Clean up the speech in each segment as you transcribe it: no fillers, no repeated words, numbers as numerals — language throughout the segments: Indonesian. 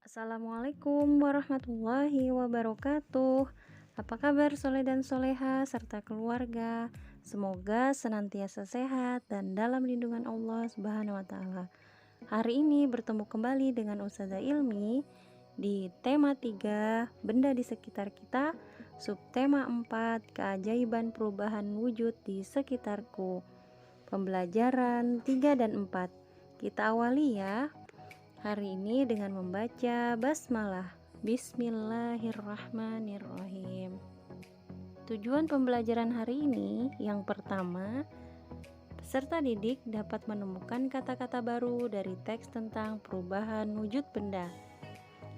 Assalamualaikum warahmatullahi wabarakatuh. Apa kabar soleh dan soleha serta keluarga? Semoga senantiasa sehat dan dalam lindungan Allah Subhanahu wa Ta'ala. Hari ini bertemu kembali dengan Ustazah Ilmi di tema 3 benda di sekitar kita, subtema 4 keajaiban perubahan wujud di sekitarku. Pembelajaran 3 dan 4. Kita awali ya hari ini dengan membaca basmalah. Bismillahirrahmanirrahim. Tujuan pembelajaran hari ini yang pertama, peserta didik dapat menemukan kata-kata baru dari teks tentang perubahan wujud benda.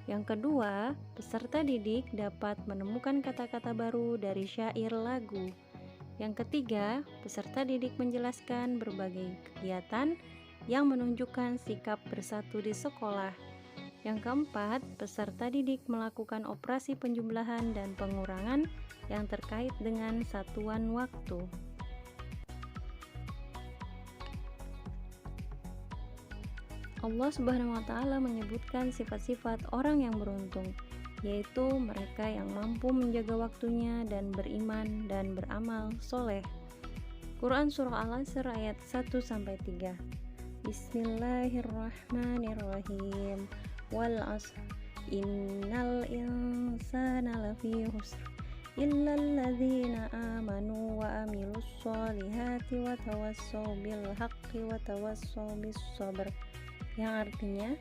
Yang kedua, peserta didik dapat menemukan kata-kata baru dari syair lagu. Yang ketiga, peserta didik menjelaskan berbagai kegiatan yang menunjukkan sikap bersatu di sekolah. Yang keempat, peserta didik melakukan operasi penjumlahan dan pengurangan yang terkait dengan satuan waktu. Allah Subhanahu wa Ta'ala menyebutkan sifat-sifat orang yang beruntung, yaitu mereka yang mampu menjaga waktunya dan beriman dan beramal soleh. Quran Surah Al-Asr ayat 1-3. Bismillahirrahmanirrahim. Wal 'ashr innal insana lafi khusr illal ladzina amanu wa amilus solihati wa tawassaw bil haqqi wa tawassaw bis sabr. Yang artinya,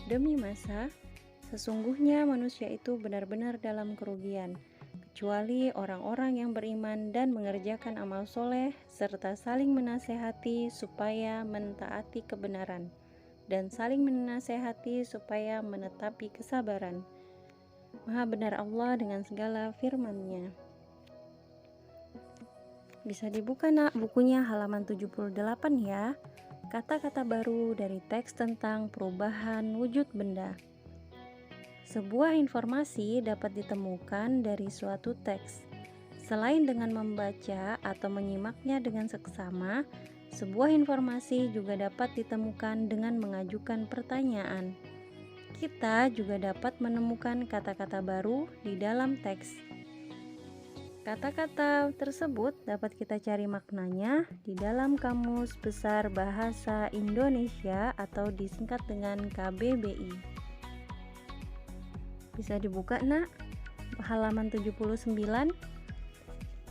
demi masa, sesungguhnya manusia itu benar-benar dalam kerugian, kecuali orang-orang yang beriman dan mengerjakan amal soleh serta saling menasehati supaya mentaati kebenaran dan saling menasehati supaya menetapi kesabaran. Maha benar Allah dengan segala firman-Nya. Bisa dibuka nak bukunya halaman 78 ya. Kata-kata baru dari teks tentang perubahan wujud benda. Sebuah informasi dapat ditemukan dari suatu teks. Selain dengan membaca atau menyimaknya dengan seksama, sebuah informasi juga dapat ditemukan dengan mengajukan pertanyaan. Kita juga dapat menemukan kata-kata baru di dalam teks. Kata-kata tersebut dapat kita cari maknanya di dalam Kamus Besar Bahasa Indonesia atau disingkat dengan KBBI. Bisa dibuka nak halaman 79.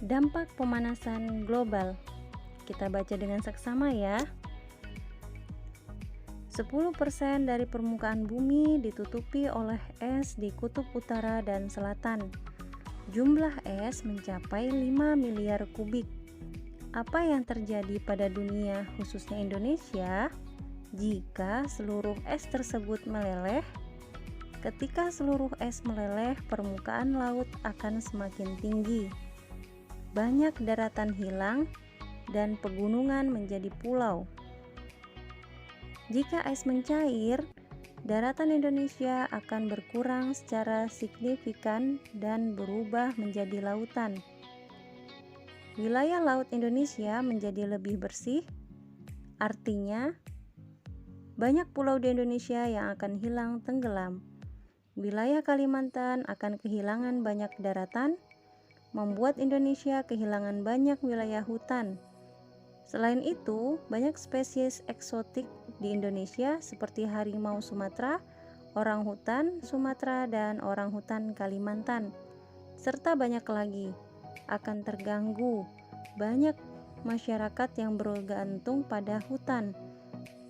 Dampak pemanasan global. Kita baca dengan seksama ya. 10% dari permukaan bumi ditutupi oleh es di kutub utara dan selatan. Jumlah es mencapai 5 miliar kubik. Apa yang terjadi pada dunia, khususnya Indonesia, jika seluruh es tersebut meleleh? Ketika seluruh es meleleh, permukaan laut akan semakin tinggi. Banyak daratan hilang dan pegunungan menjadi pulau. Jika es mencair, daratan Indonesia akan berkurang secara signifikan dan berubah menjadi lautan. Wilayah laut Indonesia menjadi lebih bersih, artinya banyak pulau di Indonesia yang akan hilang tenggelam. Wilayah Kalimantan akan kehilangan banyak daratan, membuat Indonesia kehilangan banyak wilayah hutan. Selain itu, banyak spesies eksotik di Indonesia seperti harimau Sumatera, orang hutan Sumatera, dan orang hutan Kalimantan, serta banyak lagi akan terganggu. Banyak masyarakat yang bergantung pada hutan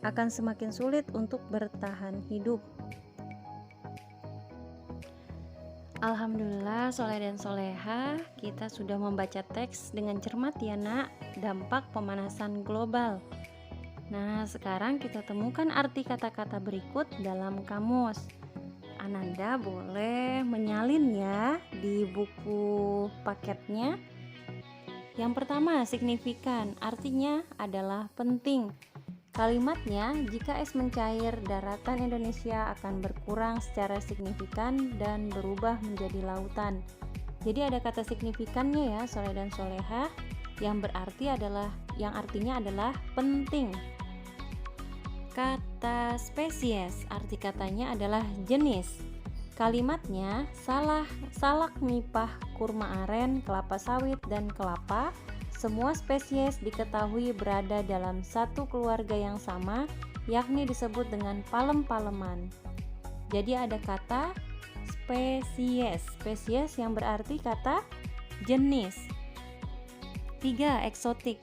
akan semakin sulit untuk bertahan hidup. Alhamdulillah soleh dan soleha, kita sudah membaca teks dengan cermat ya nak, dampak pemanasan global. Nah sekarang kita temukan arti kata-kata berikut dalam kamus. Ananda boleh menyalin ya di buku paketnya. Yang pertama, signifikan, artinya adalah penting. Kalimatnya, jika es mencair, daratan Indonesia akan berkurang secara signifikan dan berubah menjadi lautan. Jadi ada kata signifikannya ya, soleh dan soleha, yang artinya adalah penting. Kata spesies, arti katanya adalah jenis. Kalimatnya salak nipah, kurma aren, kelapa sawit, dan kelapa. Semua spesies diketahui berada dalam satu keluarga yang sama, yakni disebut dengan palem-paleman. Jadi ada kata spesies yang berarti kata jenis. 3. Eksotik.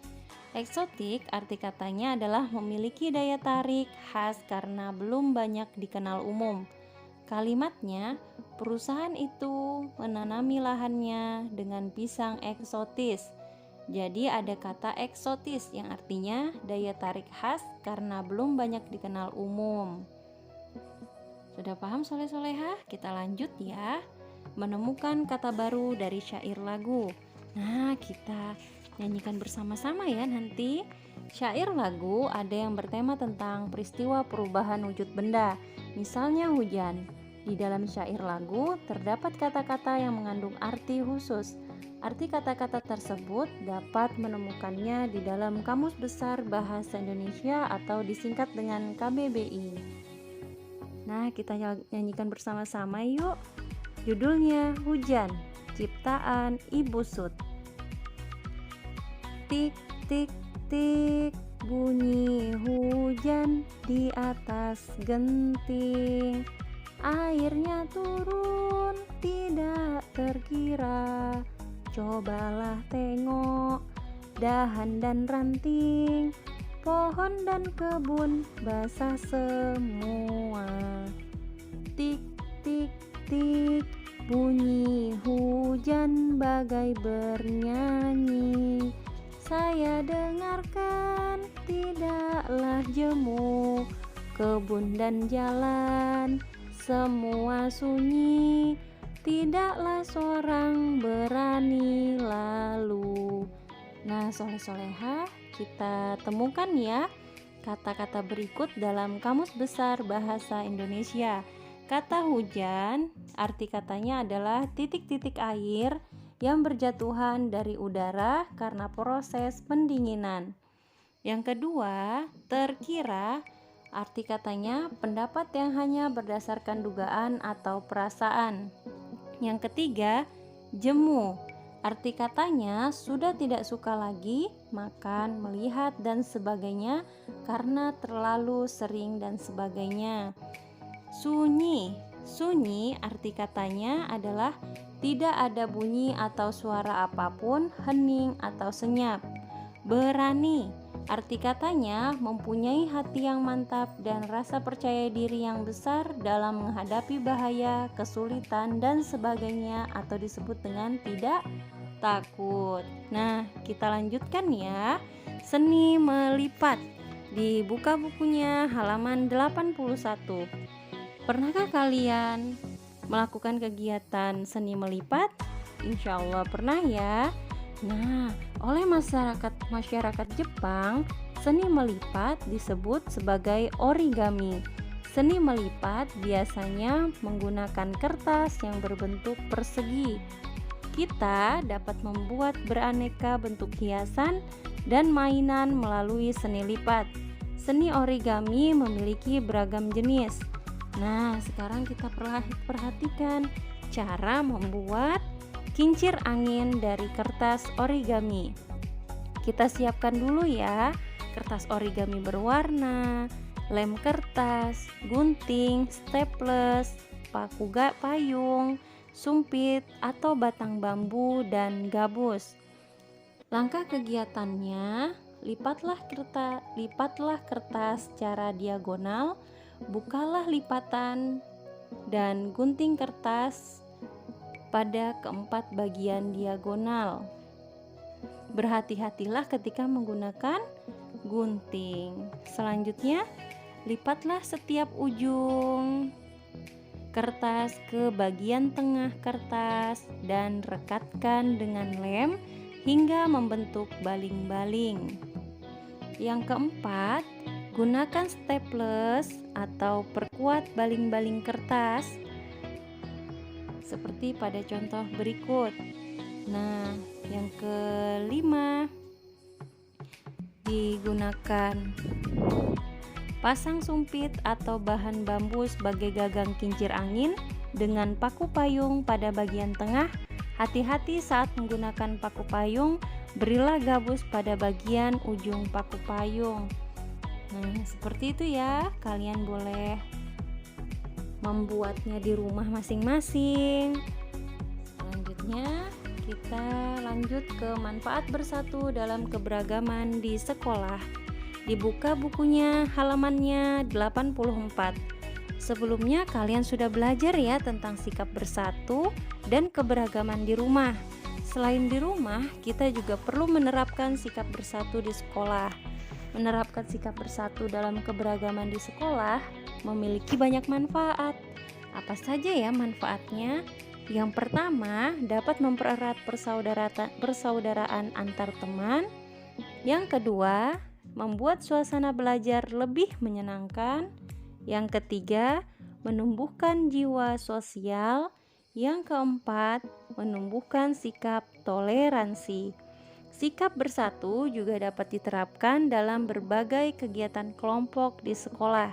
Eksotik arti katanya adalah memiliki daya tarik khas karena belum banyak dikenal umum. Kalimatnya, perusahaan itu menanami lahannya dengan pisang eksotis. Jadi ada kata eksotis yang artinya daya tarik khas karena belum banyak dikenal umum. Sudah paham soleh-solehah? Kita lanjut ya. Menemukan kata baru dari syair lagu. Nah, kita nyanyikan bersama-sama ya nanti. Syair lagu ada yang bertema tentang peristiwa perubahan wujud benda, misalnya hujan. Di dalam syair lagu terdapat kata-kata yang mengandung arti khusus. Arti kata-kata tersebut dapat menemukannya di dalam Kamus Besar Bahasa Indonesia atau disingkat dengan KBBI. Nah, kita nyanyikan bersama-sama yuk. Judulnya Hujan, ciptaan Ibu Sud. Tik tik tik, bunyi hujan di atas genting. Airnya turun tidak terkira. Cobalah tengok dahan dan ranting, pohon dan kebun basah semua. Tik tik tik, bunyi hujan bagai bernyanyi. Saya dengarkan tidaklah jemu, kebun dan jalan semua sunyi, tidaklah seorang berani lalu. Nah, soleh-soleha, kita temukan ya kata-kata berikut dalam Kamus Besar Bahasa Indonesia. Kata hujan, arti katanya adalah titik-titik air yang berjatuhan dari udara karena proses pendinginan. Yang kedua, terkira, arti katanya pendapat yang hanya berdasarkan dugaan atau perasaan. Yang ketiga, jemu, arti katanya sudah tidak suka lagi makan, melihat, dan sebagainya karena terlalu sering dan sebagainya. Sunyi arti katanya adalah tidak ada bunyi atau suara apapun, hening atau senyap. Berani, arti katanya mempunyai hati yang mantap dan rasa percaya diri yang besar dalam menghadapi bahaya, kesulitan, dan sebagainya atau disebut dengan tidak takut. Nah, kita lanjutkan ya. Seni melipat. Dibuka bukunya halaman 81. Pernahkah kalian melakukan kegiatan seni melipat? Insya Allah pernah ya. Nah, oleh masyarakat Jepang, seni melipat disebut sebagai origami. Seni melipat biasanya menggunakan kertas yang berbentuk persegi. Kita dapat membuat beraneka bentuk hiasan dan mainan melalui seni lipat. Seni origami memiliki beragam jenis. Nah, sekarang kita perhatikan cara membuat kincir angin dari kertas origami. Kita siapkan dulu ya kertas origami berwarna, lem kertas, gunting, staples, paku payung, sumpit atau batang bambu, dan gabus. Langkah kegiatannya, lipatlah kertas secara diagonal, bukalah lipatan dan gunting kertas pada keempat bagian diagonal. Berhati-hatilah ketika menggunakan gunting. Selanjutnya, lipatlah setiap ujung kertas ke bagian tengah kertas dan rekatkan dengan lem hingga membentuk baling-baling. Yang keempat, gunakan staples atau perkuat baling-baling kertas seperti pada contoh berikut. Nah, yang kelima, digunakan Pasang sumpit atau bahan bambu sebagai gagang kincir angin dengan paku payung pada bagian tengah. Hati-hati saat menggunakan paku payung, berilah gabus pada bagian ujung paku payung. Nah, seperti itu ya. Kalian boleh membuatnya di rumah masing-masing. Selanjutnya, kita lanjut ke manfaat bersatu dalam keberagaman di sekolah. Dibuka bukunya, halamannya 84. Sebelumnya kalian sudah belajar ya tentang sikap bersatu dan keberagaman di rumah. Selain di rumah, kita juga perlu menerapkan sikap bersatu di sekolah. Menerapkan sikap bersatu dalam keberagaman di sekolah memiliki banyak manfaat. Apa saja ya manfaatnya? Yang pertama, dapat mempererat persaudaraan antar teman. Yang kedua, membuat suasana belajar lebih menyenangkan. Yang ketiga, menumbuhkan jiwa sosial. Yang keempat, menumbuhkan sikap toleransi. Sikap bersatu juga dapat diterapkan dalam berbagai kegiatan kelompok di sekolah.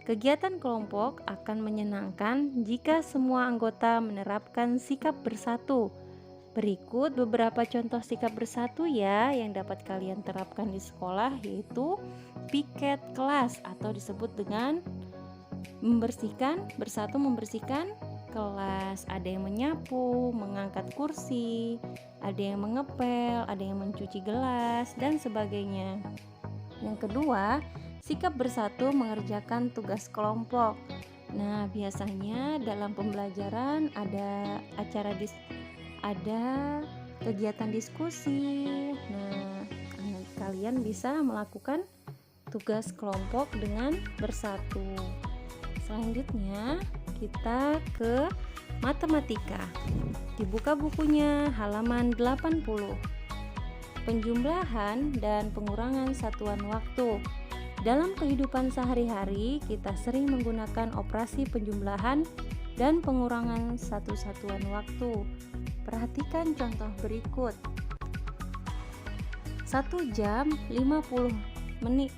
Kegiatan kelompok akan menyenangkan jika semua anggota menerapkan sikap bersatu. Berikut beberapa contoh sikap bersatu ya yang dapat kalian terapkan di sekolah, yaitu piket kelas atau disebut dengan bersatu membersihkan kelas. Ada yang menyapu, mengangkat kursi, ada yang mengepel, ada yang mencuci gelas dan sebagainya. Yang kedua, sikap bersatu mengerjakan tugas kelompok. Nah, biasanya dalam pembelajaran ada kegiatan diskusi. Nah, kalian bisa melakukan tugas kelompok dengan bersatu. Selanjutnya, kita ke matematika. Dibuka bukunya halaman 80. Penjumlahan dan pengurangan satuan waktu. Dalam kehidupan sehari-hari, kita sering menggunakan operasi penjumlahan dan pengurangan satu satuan waktu. Perhatikan contoh berikut. 1 jam 5 menit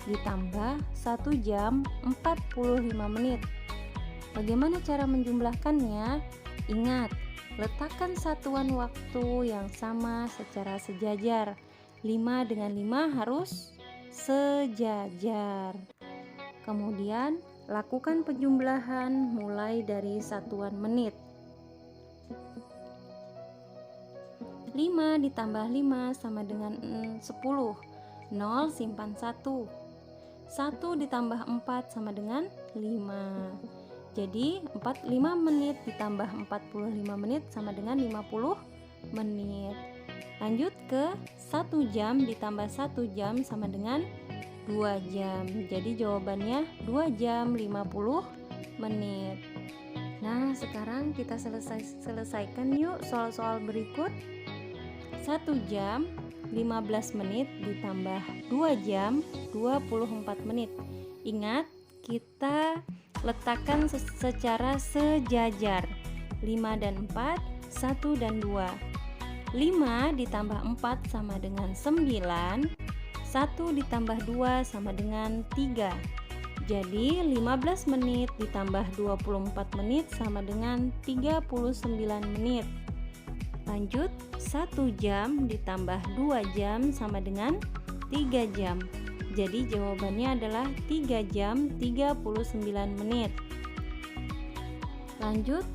ditambah 1 jam 45 menit. Bagaimana cara menjumlahkannya? Ingat, letakkan satuan waktu yang sama secara sejajar. 5 dengan 5 harus sejajar. Kemudian lakukan penjumlahan mulai dari satuan menit. 5 ditambah 5 sama dengan 10. 0 simpan 1. 1 ditambah 4 sama dengan 5. Jadi 5 menit ditambah 45 menit sama dengan 50 menit. Lanjut ke 1 jam ditambah 1 jam sama dengan 2 jam. Jadi jawabannya 2 jam 50 menit. Nah, sekarang kita selesaikan yuk soal-soal berikut. 1 jam 15 menit ditambah 2 jam 24 menit. Ingat, kita letakkan secara sejajar. 5 dan 4, 1 dan 2. 5 ditambah 4 sama dengan 9. 1 ditambah 2 sama dengan 3. Jadi 15 menit ditambah 24 menit sama dengan 39 menit. Lanjut, 1 jam ditambah 2 jam sama dengan 3 jam. Jadi jawabannya adalah 3 jam 39 menit. Lanjut,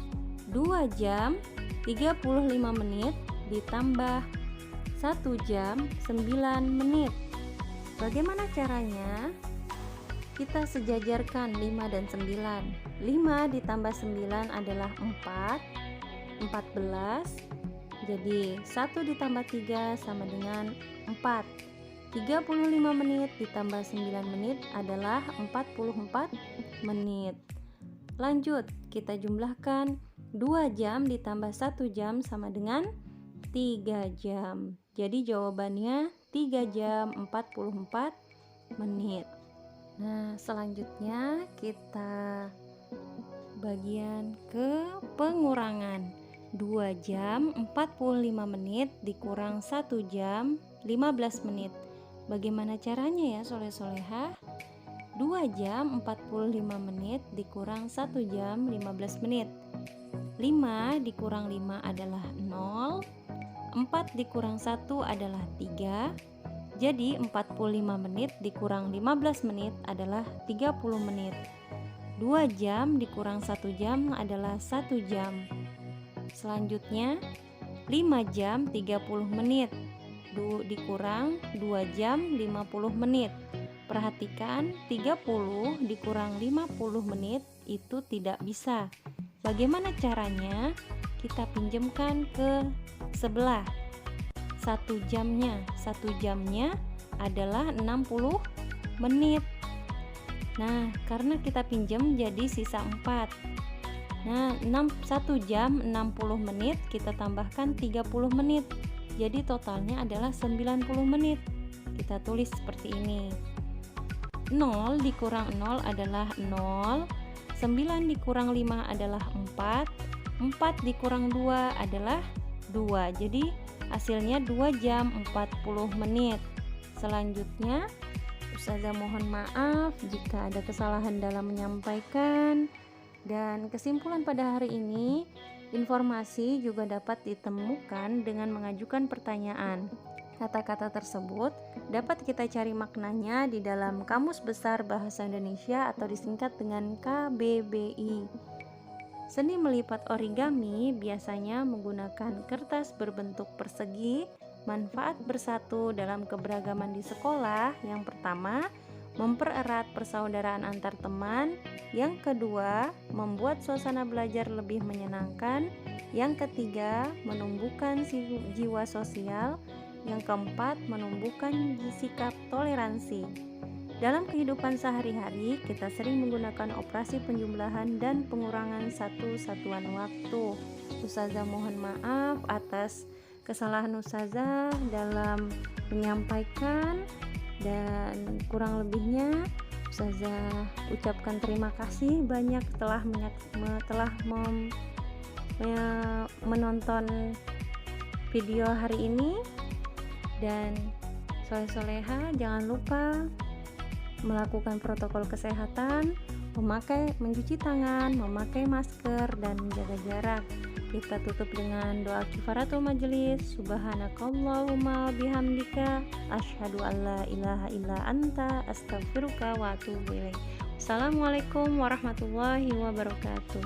2 jam 35 menit ditambah 1 jam 9 menit. Bagaimana caranya? Kita sejajarkan 5 dan 9. 5 ditambah 9 adalah 4, 14. Jadi 1 ditambah 3 sama dengan 4. 35 menit ditambah 9 menit adalah 44 menit. Lanjut, kita jumlahkan 2 jam ditambah 1 jam sama dengan 3 jam. Jadi jawabannya 3 jam 44 menit. Nah, selanjutnya kita bagian ke pengurangan. 2 jam 45 menit dikurang 1 jam 15 menit. Bagaimana caranya ya soleh-soleha? 2 jam 45 menit dikurang 1 jam 15 menit. 5 dikurang 5 adalah 0. 4 dikurang 1 adalah 3. Jadi 45 menit dikurang 15 menit adalah 30 menit. 2 jam dikurang 1 jam adalah 1 jam. Selanjutnya 5 jam 30 menit dikurang 2 jam 50 menit. Perhatikan 30 dikurang 50 menit itu tidak bisa. Bagaimana caranya? Kita pinjamkan ke sebelah. 1 jamnya adalah 60 menit. Nah, karena kita pinjam jadi sisa 4. Nah, 1 jam 60 menit kita tambahkan 30 menit. Jadi totalnya adalah 90 menit. Kita tulis seperti ini. 0 dikurang 0 adalah 0. 9 dikurang 5 adalah 4. 4 dikurang 2 adalah 2. Jadi hasilnya 2 jam 40 menit. Selanjutnya, Ustazah mohon maaf jika ada kesalahan dalam menyampaikan. Dan kesimpulan pada hari ini, informasi juga dapat ditemukan dengan mengajukan pertanyaan. Kata-kata tersebut dapat kita cari maknanya di dalam Kamus Besar Bahasa Indonesia atau disingkat dengan KBBI. Seni melipat origami biasanya menggunakan kertas berbentuk persegi. Manfaat bersatu dalam keberagaman di sekolah. Yang pertama, mempererat persaudaraan antar teman. Yang kedua, membuat suasana belajar lebih menyenangkan. Yang ketiga, menumbuhkan jiwa sosial. Yang keempat, menumbuhkan sikap toleransi. Dalam kehidupan sehari-hari, kita sering menggunakan operasi penjumlahan dan pengurangan satu satuan waktu. Ustazah mohon maaf atas kesalahan Ustazah dalam menyampaikan, dan kurang lebihnya Ustazah ucapkan terima kasih banyak telah menonton video hari ini. Dan soleh-soleha jangan lupa melakukan protokol kesehatan, mencuci tangan, memakai masker, dan menjaga jarak. Kita tutup dengan doa kifaratul majelis. Subhanakallahumma bihamdika asyhadu alla ilaha illa anta astaghfiruka wa atubu ilaik. Assalamualaikum warahmatullahi wabarakatuh.